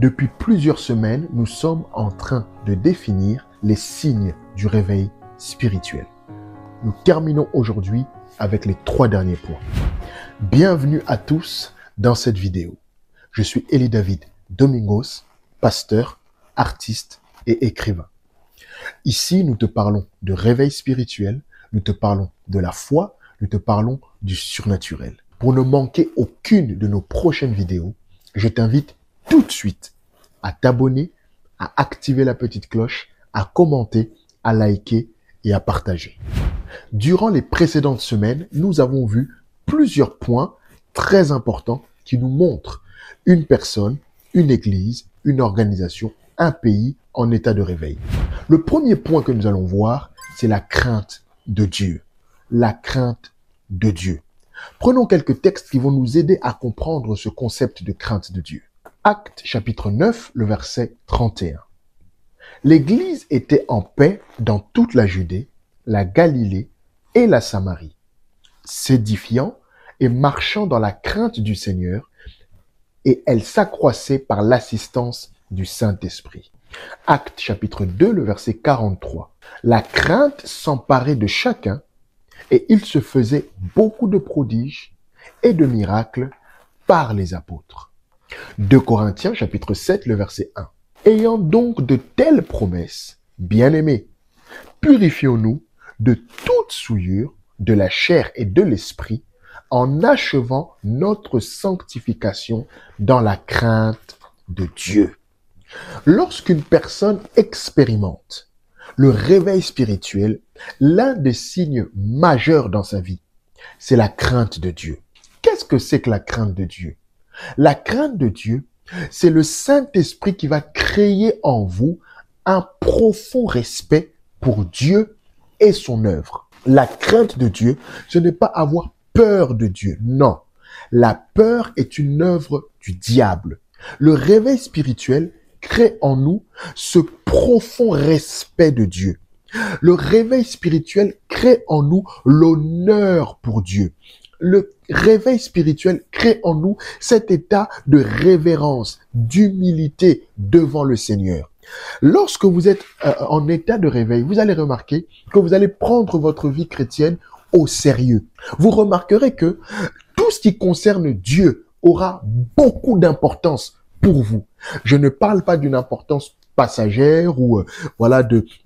Depuis plusieurs semaines, nous sommes en train de définir les signes du réveil spirituel. Nous terminons aujourd'hui avec les 3 derniers points. Bienvenue à tous dans cette vidéo. Je suis Eli David Domingos, pasteur, artiste et écrivain. Ici, nous te parlons de réveil spirituel, nous te parlons de la foi, nous te parlons du surnaturel. Pour ne manquer aucune de nos prochaines vidéos, je t'invite tout de suite à t'abonner, à activer la petite cloche, à commenter, à liker et à partager. Durant les précédentes semaines, nous avons vu plusieurs points très importants qui nous montrent une personne, une église, une organisation, un pays en état de réveil. Le premier point que nous allons voir, c'est la crainte de Dieu. La crainte de Dieu. Prenons quelques textes qui vont nous aider à comprendre ce concept de crainte de Dieu. Actes chapitre 9, le verset 31. L'Église était en paix dans toute la Judée, la Galilée et la Samarie, s'édifiant et marchant dans la crainte du Seigneur, et elle s'accroissait par l'assistance du Saint-Esprit. Actes chapitre 2, le verset 43. La crainte s'emparait de chacun, et il se faisait beaucoup de prodiges et de miracles par les apôtres. 2 Corinthiens chapitre 7, le verset 1. Ayant donc de telles promesses, bien-aimés, purifions-nous de toute souillure, de la chair et de l'esprit, en achevant notre sanctification dans la crainte de Dieu. Lorsqu'une personne expérimente le réveil spirituel, l'un des signes majeurs dans sa vie, c'est la crainte de Dieu. Qu'est-ce que c'est que la crainte de Dieu? La crainte de Dieu, c'est le Saint-Esprit qui va créer en vous un profond respect pour Dieu et son œuvre. La crainte de Dieu, ce n'est pas avoir peur de Dieu, non. La peur est une œuvre du diable. Le réveil spirituel crée en nous ce profond respect de Dieu. Le réveil spirituel crée en nous l'honneur pour Dieu. Le réveil spirituel crée en nous cet état de révérence, d'humilité devant le Seigneur. Lorsque vous êtes en état de réveil, vous allez remarquer que vous allez prendre votre vie chrétienne au sérieux. Vous remarquerez que tout ce qui concerne Dieu aura beaucoup d'importance pour vous. Je ne parle pas d'une importance passagère ou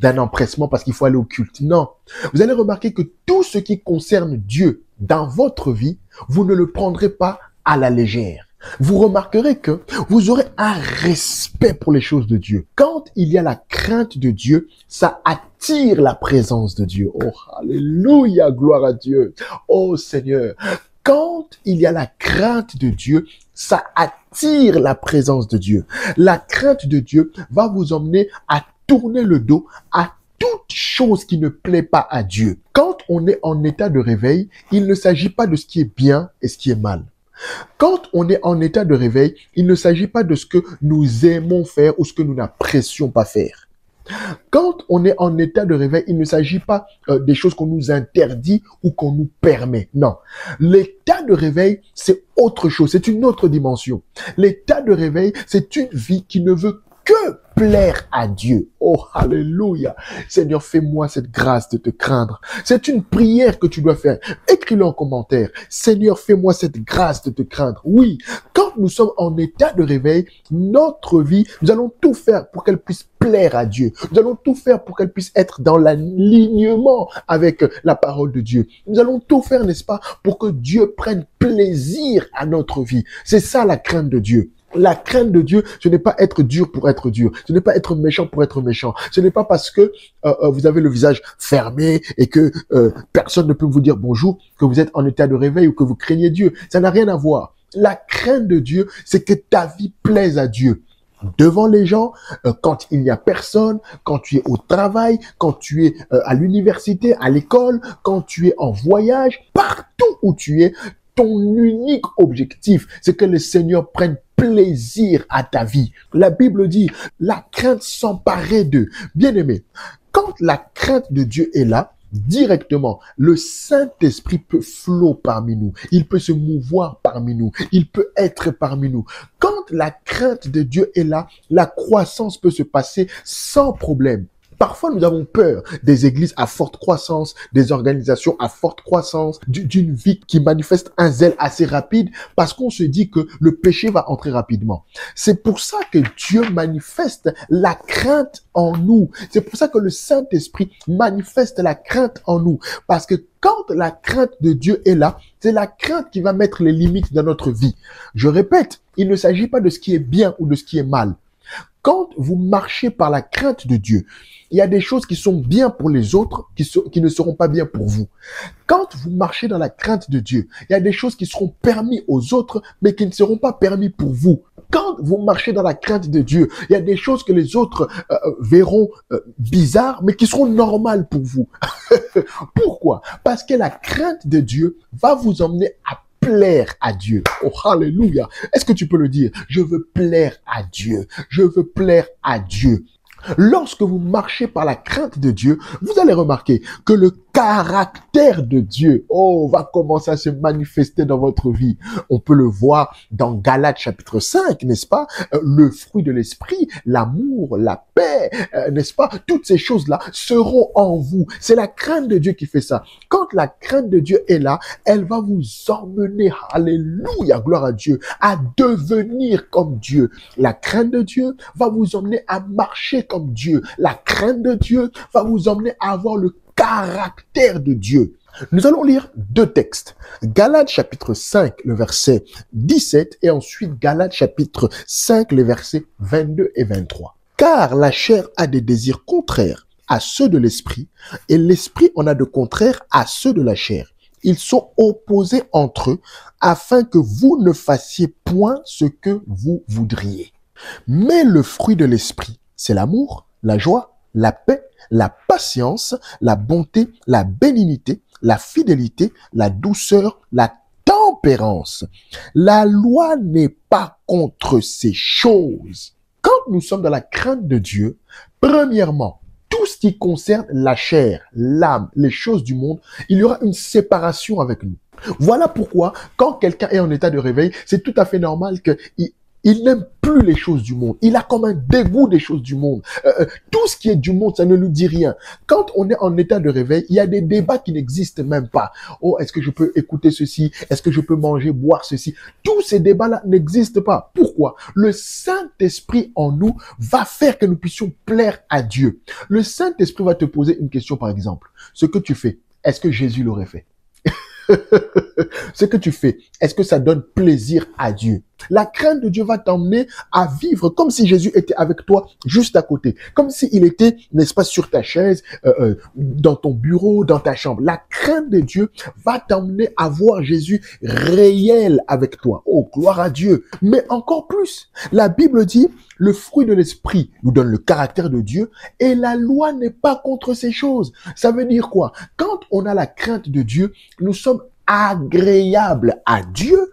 d'un empressement parce qu'il faut aller au culte. Non. Vous allez remarquer que tout ce qui concerne Dieu dans votre vie, vous ne le prendrez pas à la légère. Vous remarquerez que vous aurez un respect pour les choses de Dieu. Quand il y a la crainte de Dieu, ça attire la présence de Dieu. Oh, alléluia, gloire à Dieu. Oh Seigneur, quand il y a la crainte de Dieu, ça attire la présence de Dieu. La crainte de Dieu va vous emmener à tourner le dos à toute chose qui ne plaît pas à Dieu. Quand on est en état de réveil, il ne s'agit pas de ce qui est bien et ce qui est mal. Quand on est en état de réveil, il ne s'agit pas de ce que nous aimons faire ou ce que nous n'apprécions pas faire. Quand on est en état de réveil, il ne s'agit pas des choses qu'on nous interdit ou qu'on nous permet. Non. L'état de réveil, c'est autre chose. C'est une autre dimension. L'état de réveil, c'est une vie qui ne veut que plaire à Dieu. Oh, alléluia. Seigneur, fais-moi cette grâce de te craindre. C'est une prière que tu dois faire. Écris-le en commentaire. Seigneur, fais-moi cette grâce de te craindre. Oui, quand nous sommes en état de réveil, notre vie, nous allons tout faire pour qu'elle puisse plaire à Dieu. Nous allons tout faire pour qu'elle puisse être dans l'alignement avec la parole de Dieu. Nous allons tout faire, n'est-ce pas, pour que Dieu prenne plaisir à notre vie. C'est ça la crainte de Dieu. La crainte de Dieu, ce n'est pas être dur pour être dur. Ce n'est pas être méchant pour être méchant. Ce n'est pas parce que vous avez le visage fermé et que personne ne peut vous dire bonjour que vous êtes en état de réveil ou que vous craignez Dieu. Ça n'a rien à voir. La crainte de Dieu, c'est que ta vie plaise à Dieu. Devant les gens, quand il n'y a personne, quand tu es au travail, quand tu es à l'université, à l'école, quand tu es en voyage, partout où tu es, ton unique objectif, c'est que le Seigneur prenne plaisir à ta vie. La Bible dit, la crainte s'emparait d'eux. Bien-aimé, quand la crainte de Dieu est là, directement. Le Saint-Esprit peut flow parmi nous. Il peut se mouvoir parmi nous. Il peut être parmi nous. Quand la crainte de Dieu est là, la croissance peut se passer sans problème. Parfois, nous avons peur des églises à forte croissance, des organisations à forte croissance, d'une vie qui manifeste un zèle assez rapide parce qu'on se dit que le péché va entrer rapidement. C'est pour ça que Dieu manifeste la crainte en nous. C'est pour ça que le Saint-Esprit manifeste la crainte en nous. Parce que quand la crainte de Dieu est là, c'est la crainte qui va mettre les limites dans notre vie. Je répète, il ne s'agit pas de ce qui est bien ou de ce qui est mal. Quand vous marchez par la crainte de Dieu, il y a des choses qui sont bien pour les autres, qui ne seront pas bien pour vous. Quand vous marchez dans la crainte de Dieu, il y a des choses qui seront permises aux autres, mais qui ne seront pas permises pour vous. Quand vous marchez dans la crainte de Dieu, il y a des choses que les autres verront bizarres, mais qui seront normales pour vous. Pourquoi? Parce que la crainte de Dieu va vous emmener à plaire à Dieu. Oh, alléluia. Est-ce que tu peux le dire? Je veux plaire à Dieu. Je veux plaire à Dieu. Lorsque vous marchez par la crainte de Dieu, vous allez remarquer que le caractère de Dieu, va commencer à se manifester dans votre vie. On peut le voir dans Galates chapitre 5, n'est-ce pas? Le fruit de l'esprit, l'amour, la paix, n'est-ce pas? Toutes ces choses-là seront en vous. C'est la crainte de Dieu qui fait ça. Quand la crainte de Dieu est là, elle va vous emmener, alléluia, gloire à Dieu, à devenir comme Dieu. La crainte de Dieu va vous emmener à marcher comme Dieu. La crainte de Dieu va vous emmener à avoir le caractère de Dieu. Nous allons lire deux textes. Galates chapitre 5, le verset 17 et ensuite Galates chapitre 5, les versets 22 et 23. Car la chair a des désirs contraires à ceux de l'esprit et l'esprit en a de contraires à ceux de la chair. Ils sont opposés entre eux afin que vous ne fassiez point ce que vous voudriez. Mais le fruit de l'esprit, c'est l'amour, la joie, la paix, la patience, la bonté, la bénignité, la fidélité, la douceur, la tempérance. La loi n'est pas contre ces choses. Quand nous sommes dans la crainte de Dieu, premièrement, tout ce qui concerne la chair, l'âme, les choses du monde, il y aura une séparation avec nous. Voilà pourquoi, quand quelqu'un est en état de réveil, c'est tout à fait normal qu'il n'aime plus les choses du monde. Il a comme un dégoût des choses du monde. Tout ce qui est du monde, ça ne lui dit rien. Quand on est en état de réveil, il y a des débats qui n'existent même pas. Oh, est-ce que je peux écouter ceci? Est-ce que je peux manger, boire ceci? Tous ces débats-là n'existent pas. Pourquoi? Le Saint-Esprit en nous va faire que nous puissions plaire à Dieu. Le Saint-Esprit va te poser une question, par exemple. Ce que tu fais, est-ce que Jésus l'aurait fait? Ce que tu fais, est-ce que ça donne plaisir à Dieu? La crainte de Dieu va t'emmener à vivre comme si Jésus était avec toi juste à côté. Comme s'il était, n'est-ce pas, sur ta chaise, dans ton bureau, dans ta chambre. La crainte de Dieu va t'emmener à voir Jésus réel avec toi. Oh, gloire à Dieu. Mais encore plus, la Bible dit, le fruit de l'esprit nous donne le caractère de Dieu et la loi n'est pas contre ces choses. Ça veut dire quoi? Quand on a la crainte de Dieu, nous sommes agréables à Dieu,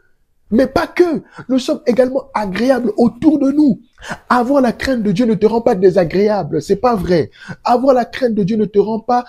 mais pas que. Nous sommes également agréables autour de nous. Avoir la crainte de Dieu ne te rend pas désagréable, c'est pas vrai. Avoir la crainte de Dieu ne te rend pas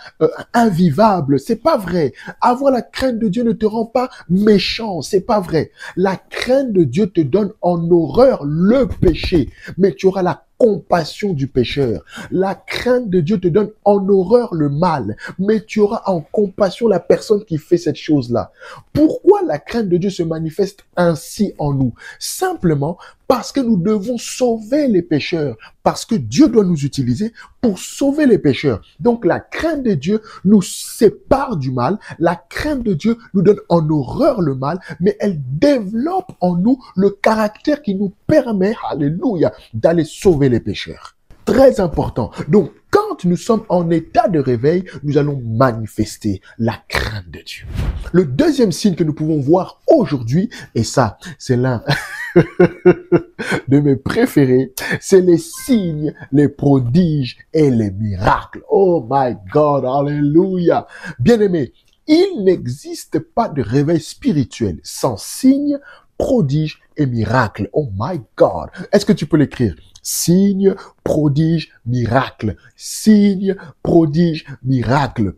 invivable, c'est pas vrai. Avoir la crainte de Dieu ne te rend pas méchant, c'est pas vrai. La crainte de Dieu te donne en horreur le péché, mais tu auras la compassion du pécheur. La crainte de Dieu te donne en horreur le mal, mais tu auras en compassion la personne qui fait cette chose-là. Pourquoi la crainte de Dieu se manifeste ainsi en nous? Simplement parce que nous devons sauver les pécheurs, parce que Dieu doit nous utiliser pour sauver les pécheurs. Donc la crainte de Dieu nous sépare du mal, la crainte de Dieu nous donne en horreur le mal, mais elle développe en nous le caractère qui nous permet, alléluia, d'aller sauver les pécheurs. Très important. Donc, quand nous sommes en état de réveil, nous allons manifester la crainte de Dieu. Le deuxième signe que nous pouvons voir aujourd'hui, et ça, c'est l'un de mes préférés, c'est les signes, les prodiges et les miracles. Oh my God, alléluia. Bien-aimés, il n'existe pas de réveil spirituel sans signes, prodiges et miracles. Oh my God. Est-ce que tu peux l'écrire? Signe, prodige, miracle. Signe, prodige, miracle.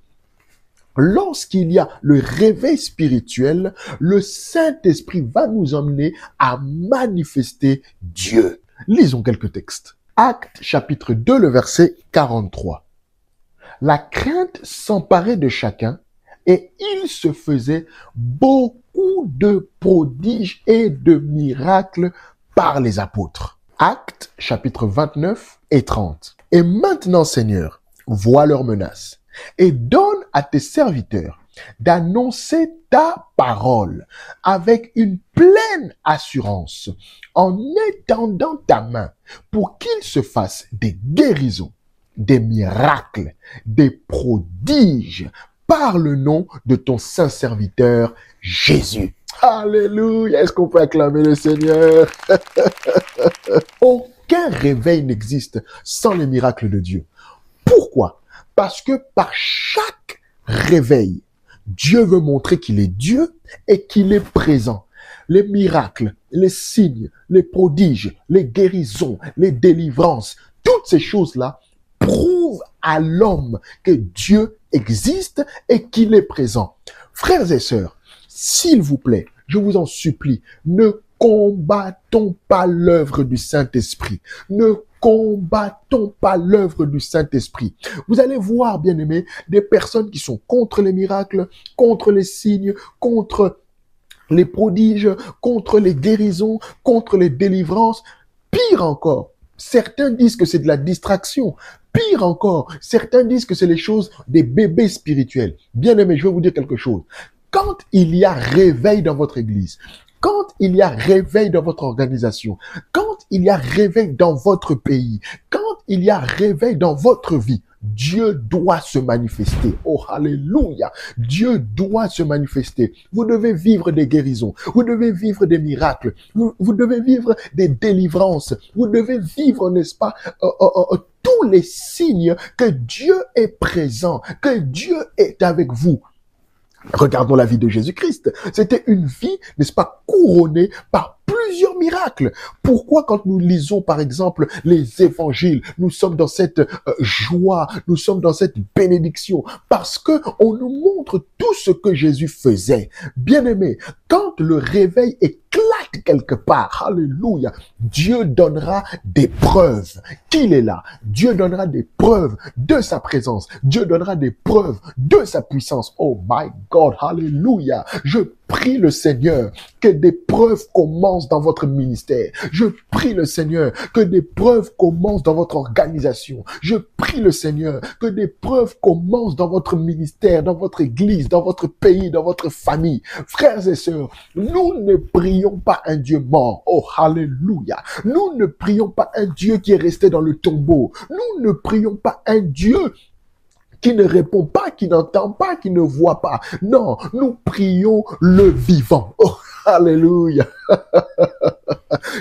Lorsqu'il y a le réveil spirituel, le Saint-Esprit va nous emmener à manifester Dieu. Lisons quelques textes. Actes chapitre 2, le verset 43. La crainte s'emparait de chacun et il se faisait beaucoup de prodiges et de miracles par les apôtres. Actes chapitre 29 et 30. Et maintenant, Seigneur, vois leurs menaces et donne à tes serviteurs d'annoncer ta parole avec une pleine assurance en étendant ta main pour qu'ils se fassent des guérisons, des miracles, des prodiges par le nom de ton saint serviteur Jésus. Alléluia! Est-ce qu'on peut acclamer le Seigneur? Aucun réveil n'existe sans les miracles de Dieu. Pourquoi? Parce que par chaque réveil, Dieu veut montrer qu'il est Dieu et qu'il est présent. Les miracles, les signes, les prodiges, les guérisons, les délivrances, toutes ces choses-là prouvent à l'homme que Dieu existe et qu'il est présent. Frères et sœurs, s'il vous plaît, je vous en supplie, ne combattons pas l'œuvre du Saint-Esprit. Ne combattons pas l'œuvre du Saint-Esprit. Vous allez voir, bien-aimés, des personnes qui sont contre les miracles, contre les signes, contre les prodiges, contre les guérisons, contre les délivrances. Pire encore, certains disent que c'est de la distraction. Pire encore, certains disent que c'est les choses des bébés spirituels. Bien-aimés, je vais vous dire quelque chose. Quand il y a réveil dans votre église, quand il y a réveil dans votre organisation, quand il y a réveil dans votre pays, quand il y a réveil dans votre vie, Dieu doit se manifester. Oh, alléluia. Dieu doit se manifester. Vous devez vivre des guérisons. Vous devez vivre des miracles. Vous devez vivre des délivrances. Vous devez vivre, n'est-ce pas, tous les signes que Dieu est présent, que Dieu est avec vous. Regardons la vie de Jésus-Christ. C'était une vie, n'est-ce pas, couronnée par plusieurs miracles. Pourquoi quand nous lisons, par exemple, les évangiles, nous sommes dans cette joie, nous sommes dans cette bénédiction? Parce que on nous montre tout ce que Jésus faisait. Bien-aimé, quand le réveil éclate quelque part, alléluia, Dieu donnera des preuves qu'il est là. Dieu donnera des preuves de sa présence. Dieu donnera des preuves de sa puissance. Oh my God, alléluia. Je prie le Seigneur que des preuves commencent dans votre ministère. Je prie le Seigneur que des preuves commencent dans votre organisation. Je prie le Seigneur que des preuves commencent dans votre ministère, dans votre église, dans votre pays, dans votre famille. Frères et sœurs, nous ne prions pas un Dieu mort. Oh, alléluia. Nous ne prions pas un Dieu qui est resté dans le tombeau. Nous ne prions pas un Dieu qui ne répond pas, qui n'entend pas, qui ne voit pas. Non, nous prions le vivant. Oh, alléluia.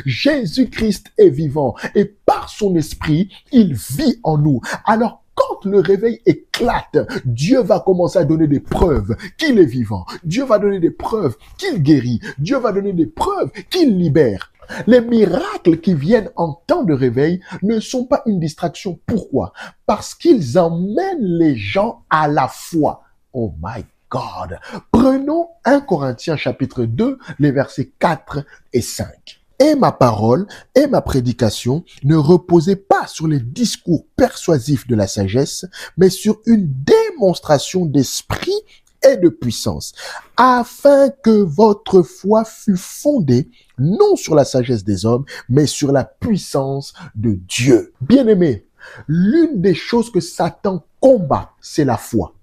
Jésus-Christ est vivant et par son esprit, il vit en nous. Alors, quand le réveil éclate, Dieu va commencer à donner des preuves qu'il est vivant. Dieu va donner des preuves qu'il guérit. Dieu va donner des preuves qu'il libère. Les miracles qui viennent en temps de réveil ne sont pas une distraction. Pourquoi? Parce qu'ils emmènent les gens à la foi. Oh my God. Prenons 1 Corinthiens chapitre 2, les versets 4 et 5. Et ma parole et ma prédication ne reposaient pas sur les discours persuasifs de la sagesse, mais sur une démonstration d'esprit et de puissance, afin que votre foi fût fondée non sur la sagesse des hommes, mais sur la puissance de Dieu. Bien-aimés, l'une des choses que Satan combat, c'est la foi.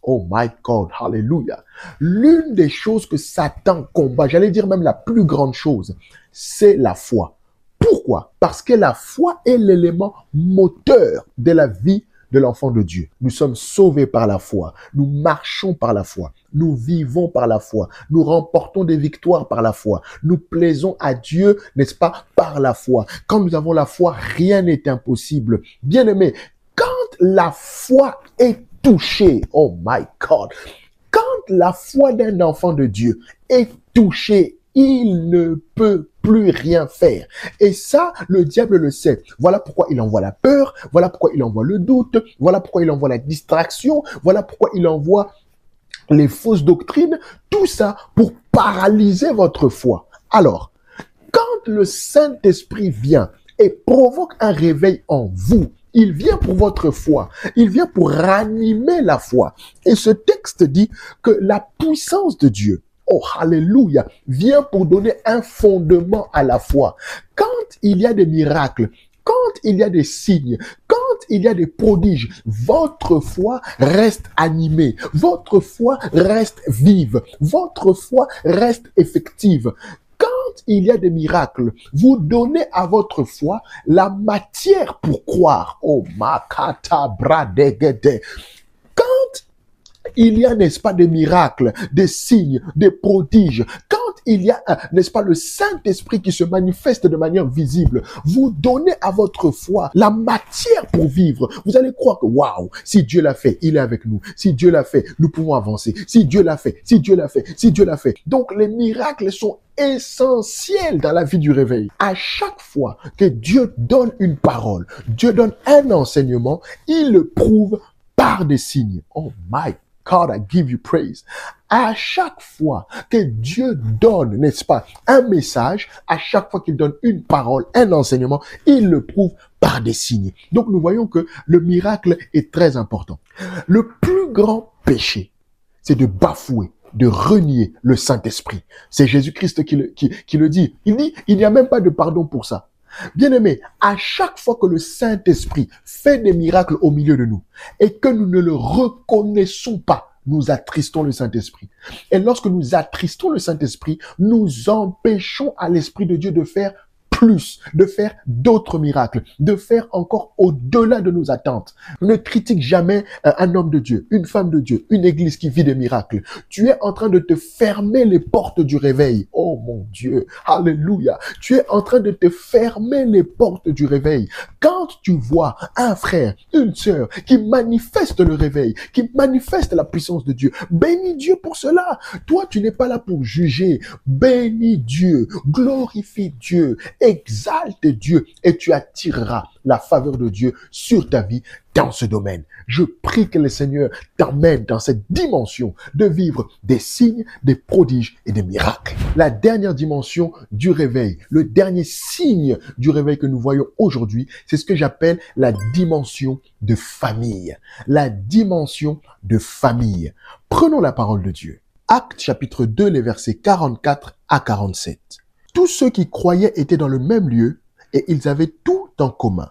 Oh my God, hallelujah. L'une des choses que Satan combat, j'allais dire même la plus grande chose, c'est la foi. Pourquoi? Parce que la foi est l'élément moteur de la vie de l'enfant de Dieu. Nous sommes sauvés par la foi. Nous marchons par la foi. Nous vivons par la foi. Nous remportons des victoires par la foi. Nous plaisons à Dieu, n'est-ce pas, par la foi. Quand nous avons la foi, rien n'est impossible. Bien-aimés, quand la foi est touchée, oh my God, quand la foi d'un enfant de Dieu est touchée, il ne peut plus rien faire. Et ça, le diable le sait. Voilà pourquoi il envoie la peur, voilà pourquoi il envoie le doute, voilà pourquoi il envoie la distraction, voilà pourquoi il envoie les fausses doctrines, tout ça pour paralyser votre foi. Alors, quand le Saint-Esprit vient et provoque un réveil en vous, il vient pour votre foi, il vient pour ranimer la foi. Et ce texte dit que la puissance de Dieu, oh alléluia, vient pour donner un fondement à la foi. Quand il y a des miracles, quand il y a des signes, quand il y a des prodiges, votre foi reste animée, votre foi reste vive, votre foi reste effective. Quand il y a des miracles, vous donnez à votre foi la matière pour croire. Oh, makata bradegede. Quand il y a, n'est-ce pas, des miracles, des signes, des prodiges, quand il y a, n'est-ce pas, le Saint-Esprit qui se manifeste de manière visible, vous donnez à votre foi la matière pour vivre. Vous allez croire que, waouh, si Dieu l'a fait, il est avec nous. Si Dieu l'a fait, nous pouvons avancer. Si Dieu l'a fait, si Dieu l'a fait, si Dieu l'a fait. Donc, les miracles sont essentiels dans la vie du réveil. À chaque fois que Dieu donne une parole, Dieu donne un enseignement, il le prouve par des signes. Oh my God, I give you praise. À chaque fois que Dieu donne, n'est-ce pas, un message, à chaque fois qu'il donne une parole, un enseignement, il le prouve par des signes. Donc nous voyons que le miracle est très important. Le plus grand péché, c'est de bafouer, de renier le Saint-Esprit. C'est Jésus-Christ qui le dit. Il dit, il n'y a même pas de pardon pour ça. Bien-aimés, à chaque fois que le Saint-Esprit fait des miracles au milieu de nous et que nous ne le reconnaissons pas, nous attristons le Saint-Esprit. Et lorsque nous attristons le Saint-Esprit, nous empêchons à l'Esprit de Dieu de faire plus, de faire d'autres miracles, de faire encore au-delà de nos attentes. Ne critique jamais un homme de Dieu, une femme de Dieu, une église qui vit des miracles. Tu es en train de te fermer les portes du réveil. Oh mon Dieu, alléluia. Tu es en train de te fermer les portes du réveil. Quand tu vois un frère, une sœur qui manifeste le réveil, qui manifeste la puissance de Dieu, bénis Dieu pour cela. Toi, tu n'es pas là pour juger. Bénis Dieu, glorifie Dieu, exalte Dieu et tu attireras la faveur de Dieu sur ta vie dans ce domaine. Je prie que le Seigneur t'emmène dans cette dimension de vivre des signes, des prodiges et des miracles. La dernière dimension du réveil, le dernier signe du réveil que nous voyons aujourd'hui, c'est ce que j'appelle la dimension de famille. La dimension de famille. Prenons la parole de Dieu. Actes chapitre 2, les versets 44 à 47. Tous ceux qui croyaient étaient dans le même lieu et ils avaient tout en commun.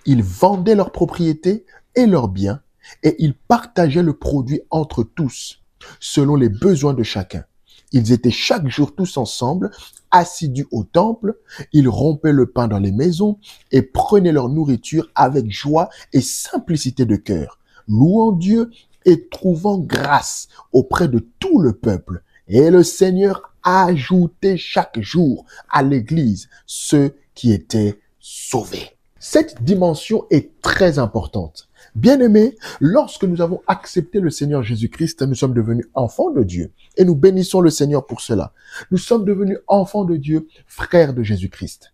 Ils vendaient leurs propriétés et leurs biens et ils partageaient le produit entre tous, selon les besoins de chacun. Ils étaient chaque jour tous ensemble, assidus au temple, ils rompaient le pain dans les maisons et prenaient leur nourriture avec joie et simplicité de cœur, louant Dieu et trouvant grâce auprès de tout le peuple. Et le Seigneur ajoutait chaque jour à l'Église ceux qui étaient sauvés. Cette dimension est très importante. Bien-aimés, lorsque nous avons accepté le Seigneur Jésus-Christ, nous sommes devenus enfants de Dieu et nous bénissons le Seigneur pour cela. Nous sommes devenus enfants de Dieu, frères de Jésus-Christ.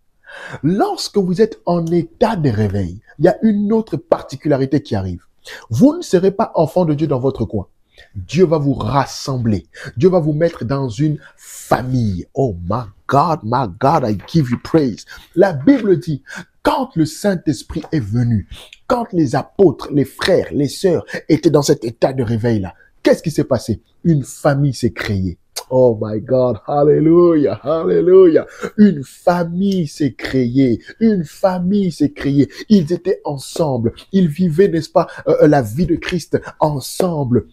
Lorsque vous êtes en état de réveil, il y a une autre particularité qui arrive. Vous ne serez pas enfants de Dieu dans votre coin. Dieu va vous rassembler. Dieu va vous mettre dans une famille. Oh my God, I give you praise. La Bible dit, quand le Saint-Esprit est venu, quand les apôtres, les frères, les sœurs étaient dans cet état de réveil-là, qu'est-ce qui s'est passé? Une famille s'est créée. Oh my God, hallelujah, hallelujah. Une famille s'est créée, une famille s'est créée. Ils étaient ensemble, ils vivaient, n'est-ce pas, la vie de Christ ensemble.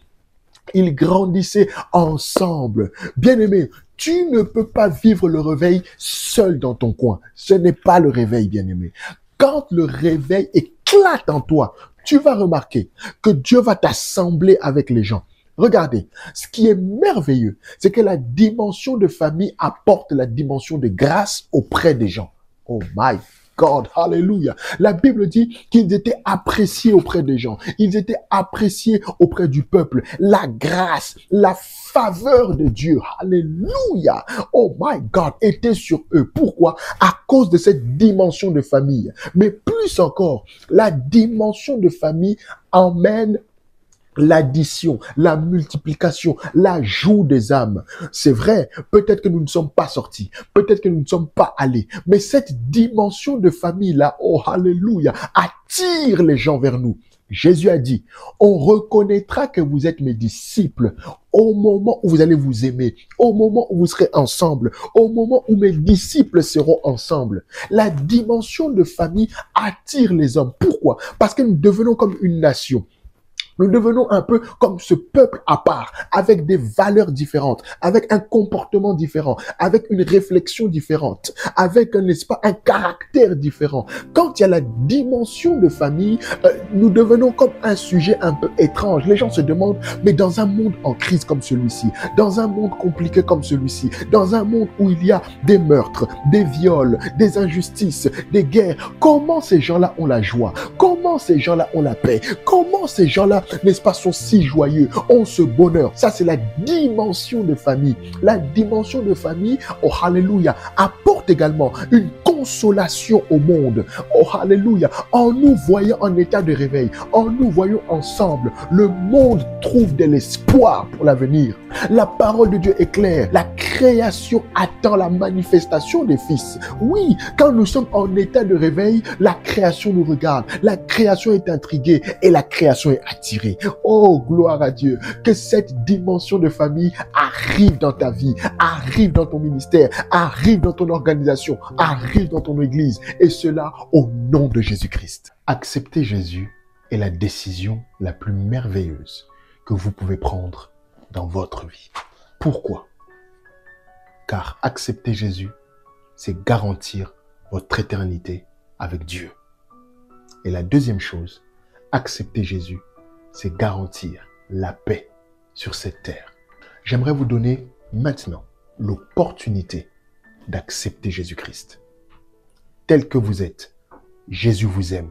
Ils grandissaient ensemble. Bien-aimé, tu ne peux pas vivre le réveil seul dans ton coin. Ce n'est pas le réveil, bien-aimé. Quand le réveil éclate en toi, tu vas remarquer que Dieu va t'assembler avec les gens. Regardez, ce qui est merveilleux, c'est que la dimension de famille apporte la dimension de grâce auprès des gens. Oh my God, hallelujah. La Bible dit qu'ils étaient appréciés auprès des gens. Ils étaient appréciés auprès du peuple. La grâce, la faveur de Dieu, hallelujah. Oh my God, était sur eux. Pourquoi? À cause de cette dimension de famille. Mais plus encore, la dimension de famille emmène l'addition, la multiplication, l'ajout des âmes. C'est vrai, peut-être que nous ne sommes pas sortis, peut-être que nous ne sommes pas allés, mais cette dimension de famille-là, oh alléluia, attire les gens vers nous. Jésus a dit, on reconnaîtra que vous êtes mes disciples au moment où vous allez vous aimer, au moment où vous serez ensemble, au moment où mes disciples seront ensemble. La dimension de famille attire les hommes. Pourquoi? Parce que nous devenons comme une nation. Nous devenons un peu comme ce peuple à part, avec des valeurs différentes, avec un comportement différent, avec une réflexion différente, avec, n'est-ce pas, un caractère différent. Quand il y a la dimension de famille, nous devenons comme un sujet un peu étrange. Les gens se demandent, mais dans un monde en crise comme celui-ci, dans un monde compliqué comme celui-ci, dans un monde où il y a des meurtres, des viols, des injustices, des guerres, comment ces gens-là ont la joie? Comment ces gens-là ont la paix? Comment ces gens-là, n'est-ce pas, sont si joyeux, ont ce bonheur? Ça, c'est la dimension de famille. La dimension de famille, oh alléluia, apporte également une consolation au monde. Oh alléluia, en nous voyant en état de réveil, en nous voyant ensemble, le monde trouve de l'espoir pour l'avenir. La parole de Dieu est claire. La création attend la manifestation des fils. Oui, quand nous sommes en état de réveil, la création nous regarde. La création est intriguée et la création est attirée. Oh, gloire à Dieu. Que cette dimension de famille arrive dans ta vie, arrive dans ton ministère, arrive dans ton organisation, arrive dans ton église. Et cela au nom de Jésus-Christ. Accepter Jésus est la décision la plus merveilleuse que vous pouvez prendre dans votre vie. Pourquoi? Car accepter Jésus, c'est garantir votre éternité avec Dieu. Et la deuxième chose, accepter Jésus, c'est garantir la paix sur cette terre. J'aimerais vous donner maintenant l'opportunité d'accepter Jésus-Christ. Tel que vous êtes, Jésus vous aime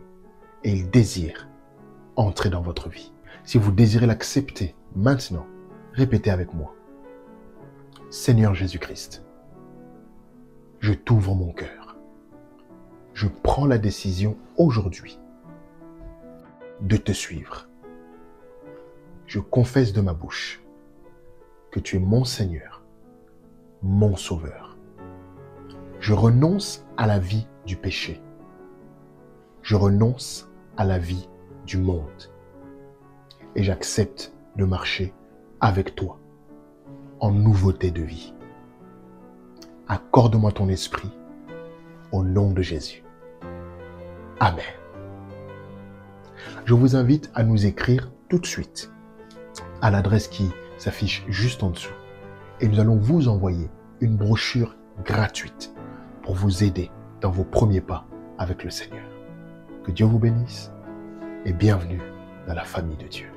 et il désire entrer dans votre vie. Si vous désirez l'accepter maintenant, répétez avec moi. Seigneur Jésus-Christ, je t'ouvre mon cœur. Je prends la décision aujourd'hui de te suivre. Je confesse de ma bouche que tu es mon Seigneur, mon Sauveur. Je renonce à la vie du péché. Je renonce à la vie du monde. Et j'accepte de marcher avec toi en nouveauté de vie. Accorde-moi ton esprit au nom de Jésus. Amen. Je vous invite à nous écrire tout de suite à l'adresse qui s'affiche juste en dessous. Et nous allons vous envoyer une brochure gratuite pour vous aider dans vos premiers pas avec le Seigneur. Que Dieu vous bénisse et bienvenue dans la famille de Dieu.